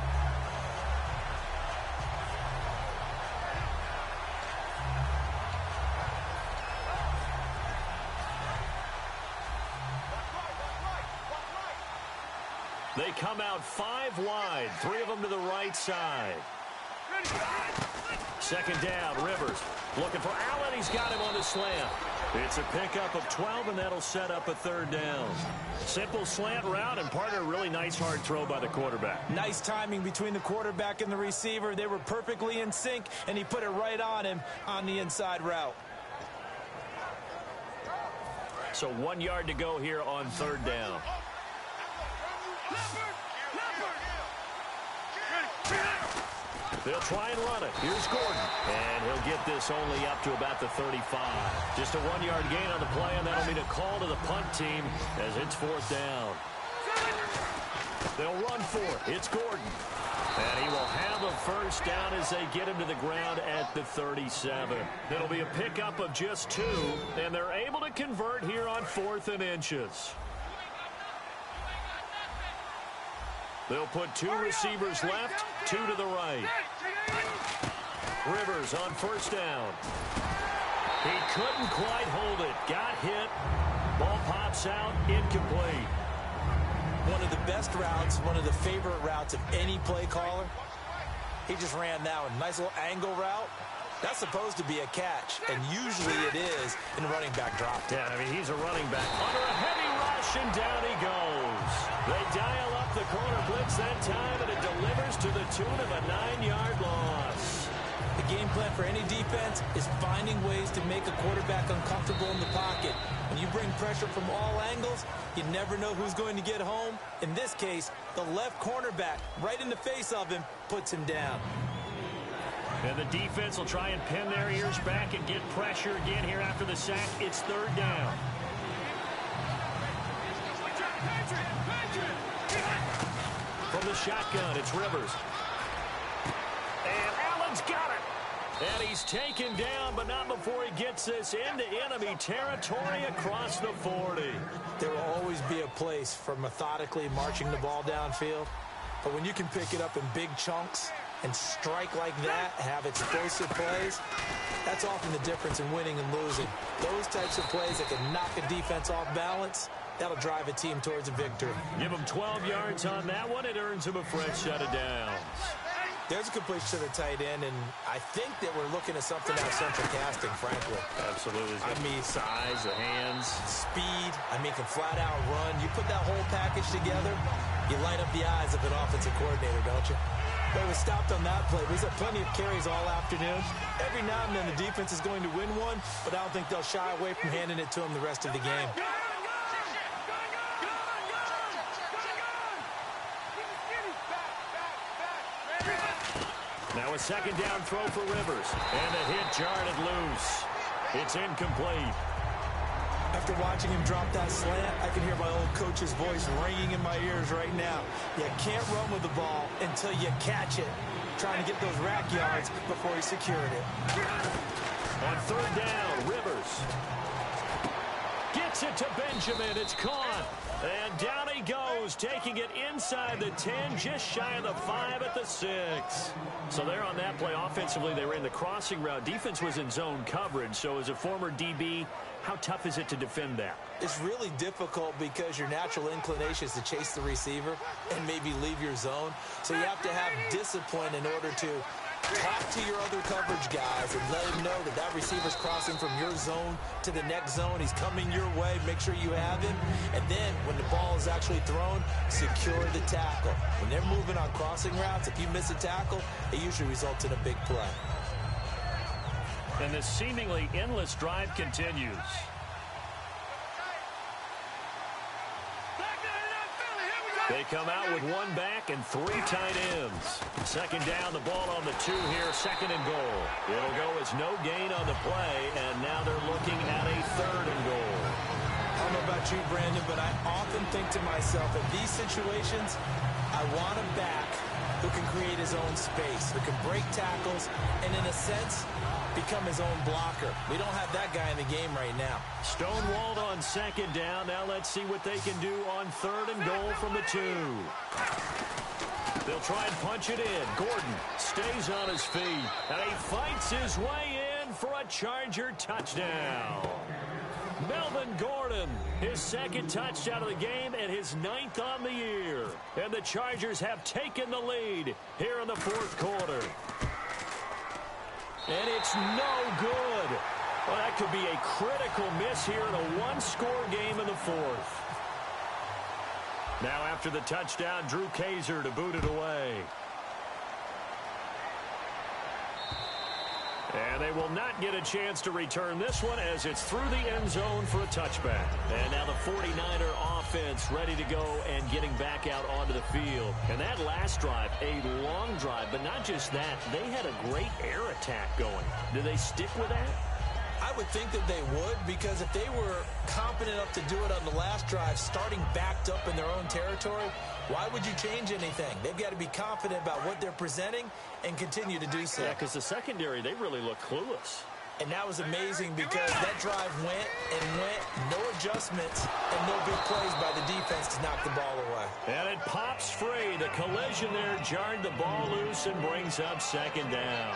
Speaker 2: about 5 wide, 3 of them to the right side. Second down, Rivers looking for Allen. He's got him on the slant. It's a pickup of 12, and that'll set up a 3rd down. Simple slant route, and part of a really nice hard throw by the quarterback.
Speaker 3: Nice timing between the quarterback and the receiver. They were perfectly in sync, and he put it right on him on the inside route.
Speaker 2: So 1 yard to go here on 3rd down. They'll try and run it. Here's Gordon. And he'll get this only up to about the 35. Just a 1-yard gain on the play, and that'll mean a call to the punt team as it's 4th down. They'll run for it. It's Gordon. And he will have a 1st down as they get him to the ground at the 37. It'll be a pickup of just 2, and they're able to convert here on 4th and inches. They'll put 2 receivers left, 2 to the right. Rivers on 1st down. He couldn't quite hold it. Got hit. Ball pops out, incomplete.
Speaker 3: One of the best routes, one of the favorite routes of any play caller. He just ran that one. Nice little angle route. That's supposed to be a catch, and usually it is in a running back drop.
Speaker 2: Yeah, I mean, he's a running back. Under a heavy rush, and down he goes. They dial up the corner blitz that time, and it delivers to the tune of a 9-yard loss.
Speaker 3: The game plan for any defense is finding ways to make a quarterback uncomfortable in the pocket. When you bring pressure from all angles, you never know who's going to get home. In this case, the left cornerback, right in the face of him, puts him down.
Speaker 2: And the defense will try and pin their ears back and get pressure again here after the sack. It's 3rd down. From the shotgun, it's Rivers. And Allen's got it. And he's taken down, but not before he gets this into enemy territory across the 40.
Speaker 3: There will always be a place for methodically marching the ball downfield. But when you can pick it up in big chunks and strike like that, have explosive plays, that's often the difference in winning and losing. Those types of plays that can knock a defense off balance, that'll drive a team towards a victory.
Speaker 2: Give him 12 yards on that one. It earns him a fresh set of downs.
Speaker 3: There's a completion to the tight end, and I think that we're looking at something out of central casting, frankly.
Speaker 2: Absolutely.
Speaker 3: I mean,
Speaker 2: size, the hands.
Speaker 3: Speed. I mean, can flat out run. You put that whole package together, you light up the eyes of an offensive coordinator, don't you? But it was stopped on that play. We've had plenty of carries all afternoon. Every now and then the defense is going to win one, but I don't think they'll shy away from handing it to them the rest of the game.
Speaker 2: Now a 2nd down throw for Rivers. And the hit jarred it loose. It's incomplete.
Speaker 3: After watching him drop that slant, I can hear my old coach's voice ringing in my ears right now. You can't run with the ball until you catch it. Trying to get those rack yards before he secured it.
Speaker 2: On 3rd down, Rivers gets it to Benjamin. It's caught. And down he goes, taking it inside the 10, just shy of the 5 at the 6. So there on that play, offensively, they ran the crossing route. Defense was in zone coverage. So as a former DB, how tough is it to defend that?
Speaker 3: It's really difficult because your natural inclination is to chase the receiver and maybe leave your zone. So you have to have discipline in order to talk to your other coverage guys and let them know that that receiver's crossing from your zone to the next zone. He's coming your way. Make sure you have him. And then when the ball is actually thrown, secure the tackle. When they're moving on crossing routes, if you miss a tackle, it usually results in a big play.
Speaker 2: And this seemingly endless drive continues. They come out with 1 back and 3 tight ends. 2nd down, the ball on the 2 here, 2nd and goal. It'll go as no gain on the play, and now they're looking at a 3rd and goal.
Speaker 3: I don't know about you, Brandon, but I often think to myself, in these situations, I want a back who can create his own space, who can break tackles, and in a sense, become his own blocker. We don't have that guy in the game right now.
Speaker 2: Stonewalled on 2nd down. Now let's see what they can do on 3rd and goal from the 2. They'll try and punch it in. Gordon stays on his feet, and he fights his way in for a Charger touchdown. Melvin Gordon, his second touchdown of the game and his 9th on the year. And the Chargers have taken the lead here in the fourth quarter. And it's no good. Well, that could be a critical miss here in a one-score game in the fourth. Now after the touchdown, Drew Kaiser to boot it away. And they will not get a chance to return this one as it's through the end zone for a touchback. And now the 49er offense ready to go and getting back out onto the field. And that last drive, a long drive, but not just that. They had a great air attack going. Do they stick with that?
Speaker 3: I would think that they would, because if they were competent enough to do it on the last drive, starting backed up in their own territory, why would you change anything? They've got to be confident about what they're presenting and continue to do so.
Speaker 2: Yeah, because the secondary, they really look clueless.
Speaker 3: And that was amazing because that drive went and went, no adjustments, and no big plays by the defense to knock the ball away.
Speaker 2: And it pops free. The collision there jarred the ball loose and brings up second down.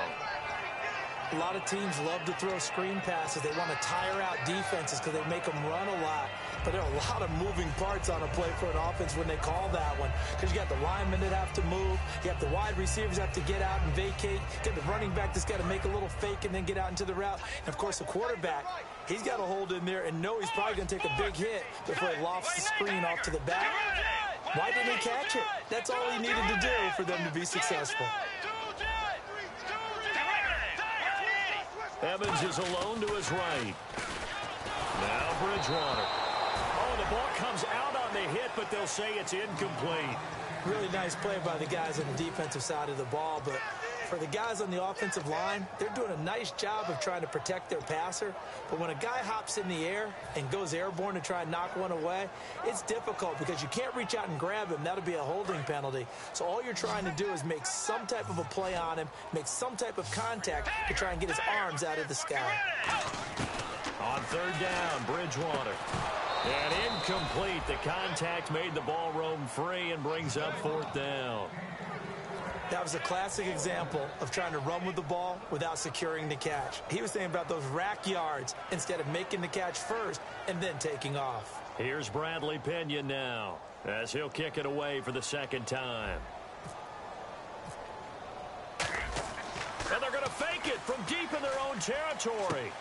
Speaker 3: A lot of teams love to throw screen passes. They want to tire out defenses because they make them run a lot. But there are a lot of moving parts on a play for an offense when they call that one. Because you got the linemen that have to move. You have the wide receivers that have to get out and vacate. You got the running back that's got to make a little fake and then get out into the route. And, of course, the quarterback, he's got to hold in there and know he's probably going to take a big hit before he lofts the screen off to the back. Why didn't he catch it? That's all he needed to do for them to be successful.
Speaker 2: Evans is alone to his right. Now Bridgewater. Oh, the ball comes out on the hit, but they'll say it's incomplete.
Speaker 3: Really nice play by the guys on the defensive side of the ball, but for the guys on the offensive line, they're doing a nice job of trying to protect their passer. But when a guy hops in the air and goes airborne to try and knock one away, it's difficult because you can't reach out and grab him. That'll be a holding penalty. So all you're trying to do is make some type of a play on him, make some type of contact to try and get his arms out of the sky.
Speaker 2: On third down, Bridgewater. And incomplete. The contact made the ball roam free and brings up fourth down.
Speaker 3: That was a classic example of trying to run with the ball without securing the catch. He was thinking about those rack yards instead of making the catch first and then taking off.
Speaker 2: Here's Bradley Pinion now as he'll kick it away for the second time. And they're going to fake it from deep in their own territory.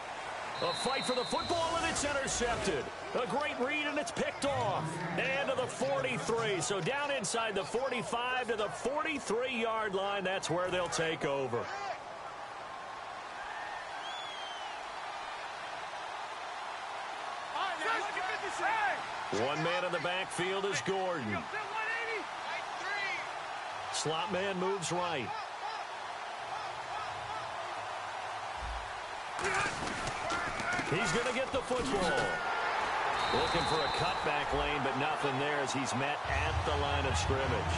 Speaker 2: A fight for the football, and it's intercepted. A great read, and it's picked off. And to the 43. So down inside the 45 to the 43-yard line. That's where they'll take over. One man in the backfield is Gordon. Slot man moves right. He's going to get the football. Looking for a cutback lane, but nothing there as he's met at the line of scrimmage.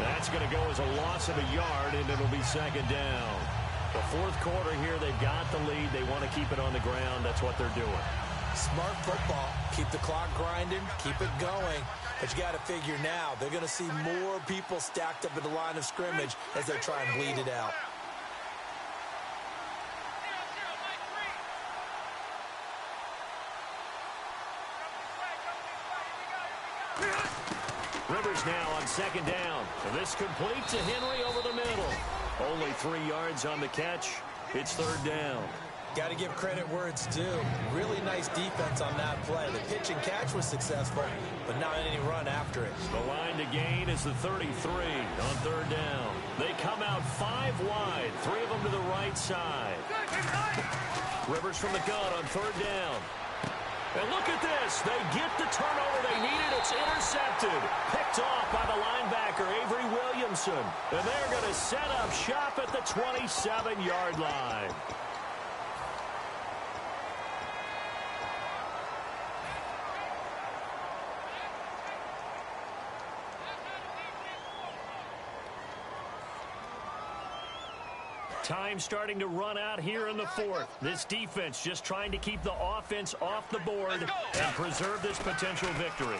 Speaker 2: That's going to go as a loss of a yard, and it'll be second down. The fourth quarter here, they've got the lead. They want to keep it on the ground. That's what they're doing.
Speaker 3: Smart football. Keep the clock grinding. Keep it going. But you got to figure now, they're going to see more people stacked up at the line of scrimmage as they try and bleed it out.
Speaker 2: Rivers now on second down. And this complete to Henry over the middle. Only 3 yards on the catch. It's third down.
Speaker 3: Got to give credit where it's due. Really nice defense on that play. The pitch and catch was successful, but not any run after it.
Speaker 2: The line to gain is the 33 on third down. They come out 5 wide, 3 of them to the right side. Rivers from the gun on third down. And look at this. They get the turnover they needed. It's intercepted. Picked off by the linebacker, Avery Williamson. And they're going to set up shop at the 27-yard line. Time starting to run out here in the fourth. This defense just trying to keep the offense off the board and preserve this potential victory.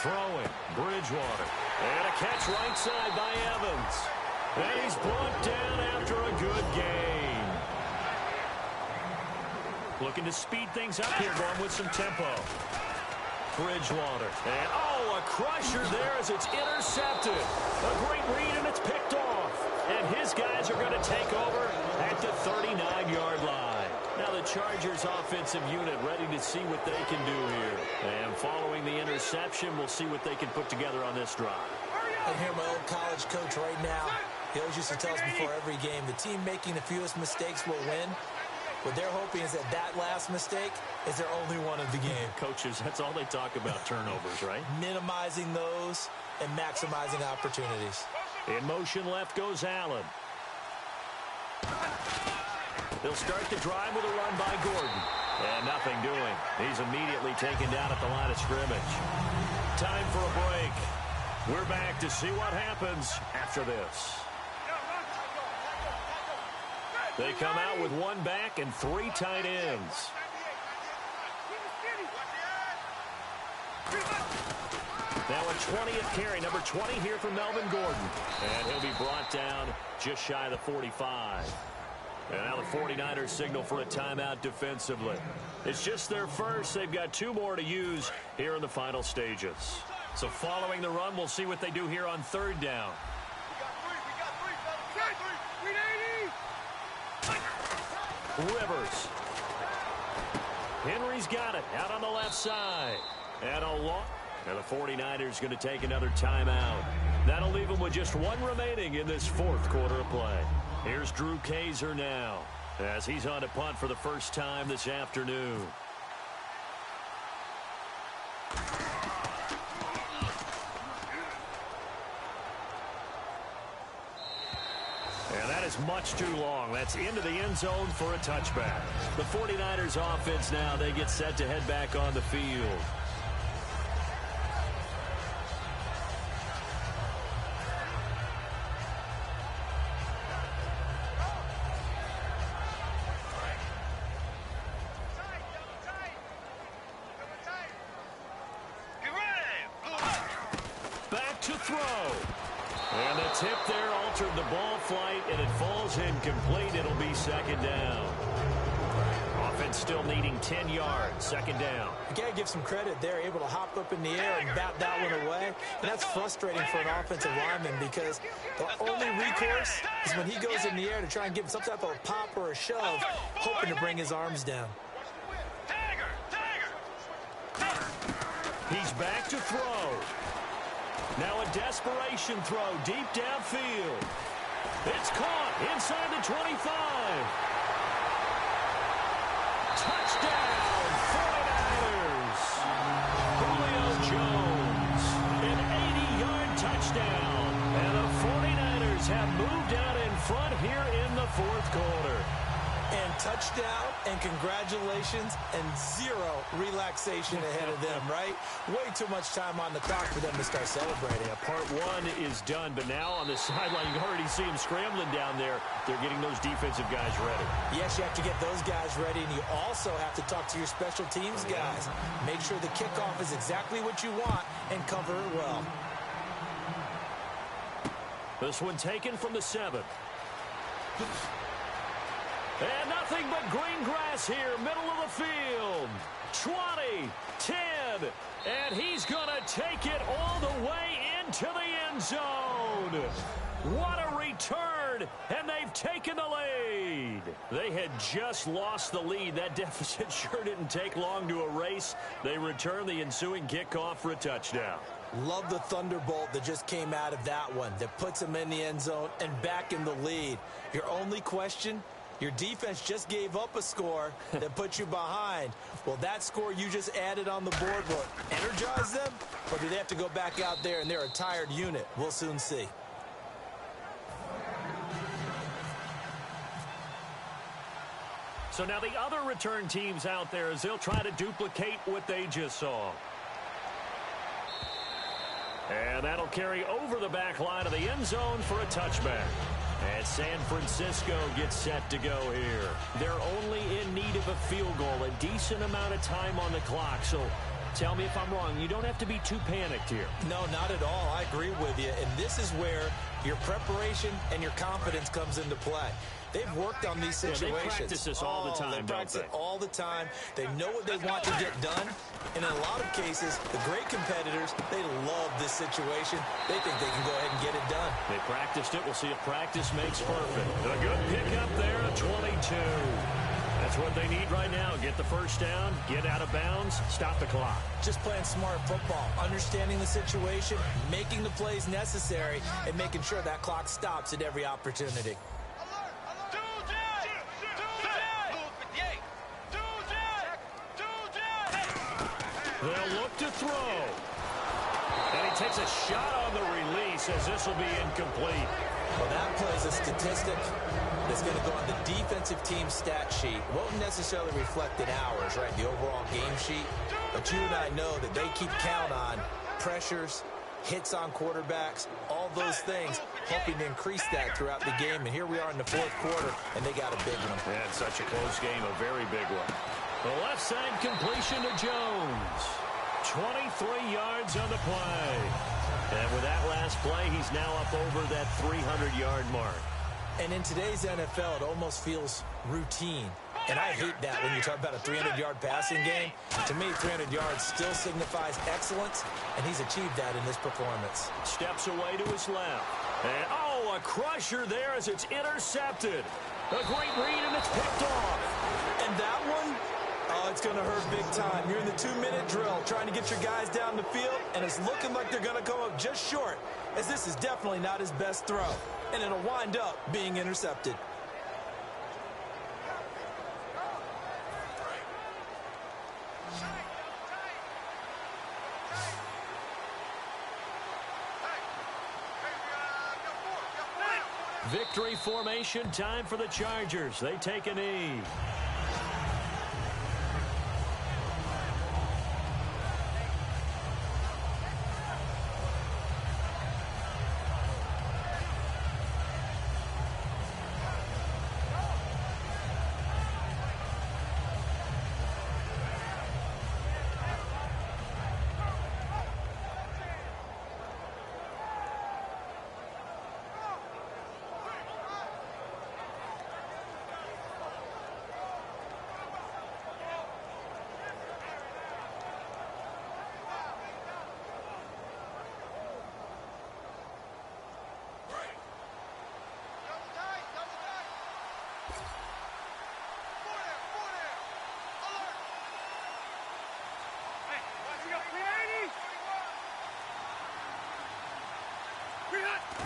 Speaker 2: Throwing, Bridgewater. And a catch right side by Evans. And he's brought down after a good gain. Looking to speed things up here, going with some tempo. Bridgewater. And, oh, a crusher there as it's intercepted. A great read, and it's picked off. And his guys are going to take over at the 39-yard line. Now the Chargers offensive unit ready to see what they can do here. And following the interception, we'll see what they can put together on this drive.
Speaker 3: I hear my old college coach right now. He always used to tell us before every game, the team making the fewest mistakes will win. What they're hoping is that last mistake is their only one of the game.
Speaker 2: Coaches, that's all they talk about, turnovers, right?
Speaker 3: Minimizing those and maximizing opportunities.
Speaker 2: In motion left goes Allen. They'll start the drive with a run by Gordon. And nothing doing. He's immediately taken down at the line of scrimmage. Time for a break. We're back to see what happens after this. They come out with one back and 3 tight ends. Now a 20th carry, number 20 here for Melvin Gordon. And he'll be brought down just shy of the 45. And now the 49ers signal for a timeout defensively. It's just their first. They've got 2 more to use here in the final stages. So following the run, we'll see what they do here on 3rd down. Rivers. Henry's got it out on the left side. And the 49ers going to take another timeout. That'll leave them with just 1 remaining in this 4th quarter of play. Here's Drew Kaiser now as he's on to punt for the first time this afternoon. And that is much too long. That's into the end zone for a touchback. The 49ers offense now, they get set to head back on the field. Back to throw. And the tip there altered the ball flight, and it falls incomplete. It'll be 2nd down. Offense still needing 10 yards. 2nd down.
Speaker 3: You got to give some credit. They're able to hop up in the air and bat that one away. And that's frustrating for an offensive lineman because the only recourse is when he goes in the air to try and give him some type of a pop or a shove, hoping to bring his arms down.
Speaker 2: He's back to throw. Now a desperation throw deep downfield. It's caught inside the 25. Touchdown, 49ers. Julio Jones, an 80-yard touchdown. And the 49ers have moved out in front here in the 4th quarter.
Speaker 3: And touchdown, and congratulations, and 0 relaxation ahead of them, right? Way too much time on the clock for them to start celebrating.
Speaker 2: Part 1 is done, but now on the sideline, you already see them scrambling down there. They're getting those defensive guys ready.
Speaker 3: Yes, you have to get those guys ready, and you also have to talk to your special teams guys. Make sure the kickoff is exactly what you want and cover it well.
Speaker 2: This one taken from the 7th. And nothing but green grass here, middle of the field. 20, 10, and he's going to take it all the way into the end zone. What a return, and they've taken the lead. They had just lost the lead. That deficit sure didn't take long to erase. They return the ensuing kickoff for a touchdown.
Speaker 3: Love the thunderbolt that just came out of that one that puts them in the end zone and back in the lead. Your only question? Your defense just gave up a score that put you behind. Well, that score you just added on the board will energize them, or do they have to go back out there and they're a tired unit? We'll soon see.
Speaker 2: So now the other return teams out there as they'll try to duplicate what they just saw. And that'll carry over the back line of the end zone for a touchback. And San Francisco gets set to go here. They're only in need of a field goal, a decent amount of time on the clock. So Tell me if I'm wrong. You don't have to be too panicked here.
Speaker 3: No, not at all. I agree with you. And this is where your preparation and your confidence comes into play. They've worked on these situations.
Speaker 2: They practice this all the time,
Speaker 3: They practice it all the time. They know what they want to get done. And in a lot of cases, the great competitors, they love this situation. They think they can go ahead and get it done.
Speaker 2: They practiced it. We'll see if practice makes perfect. A good pickup there at 22. That's what they need right now. Get the first down, get out of bounds, stop the clock.
Speaker 3: Just playing smart football, understanding the situation, making the plays necessary, and making sure that clock stops at every opportunity.
Speaker 2: They'll look to throw. And he takes a shot on the release as this will be incomplete.
Speaker 3: Well, that play is a statistic that's going to go on the defensive team stat sheet. Won't necessarily reflect in ours, right, the overall game sheet. But you and I know that they keep count on pressures, hits on quarterbacks, all those things, hoping to increase that throughout the game. And here we are in the fourth quarter, and they got a big one.
Speaker 2: Yeah, it's such a close game, a very big one. The left side completion to Jones. 23 yards on the play. And with that last play, he's now up over that 300-yard mark.
Speaker 3: And in today's NFL, it almost feels routine. And I hate that when you talk about a 300-yard passing game. To me, 300 yards still signifies excellence, and he's achieved that in this performance.
Speaker 2: Steps away to his left. And, oh, a crusher there as it's intercepted. A great read, and it's picked off.
Speaker 3: And that one, oh, it's going to hurt big time. You're in the 2-minute drill trying to get your guys down the field, and it's looking like they're going to come up just short, as this is definitely not his best throw. And it'll wind up being intercepted.
Speaker 2: Victory formation, time for the Chargers. They take a knee.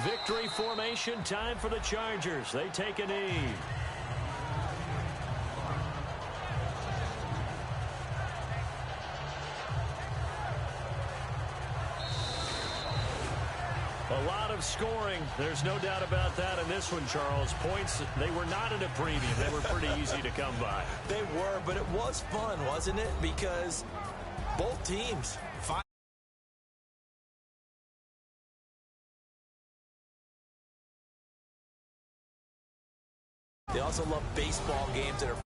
Speaker 2: Victory formation, time for the Chargers. They take a knee. A lot of scoring. There's no doubt about that in this one, Charles. Points, they were not in a premium. They were pretty easy to come by.
Speaker 3: They were, but it was fun, wasn't it? Because both teams they also love baseball games that are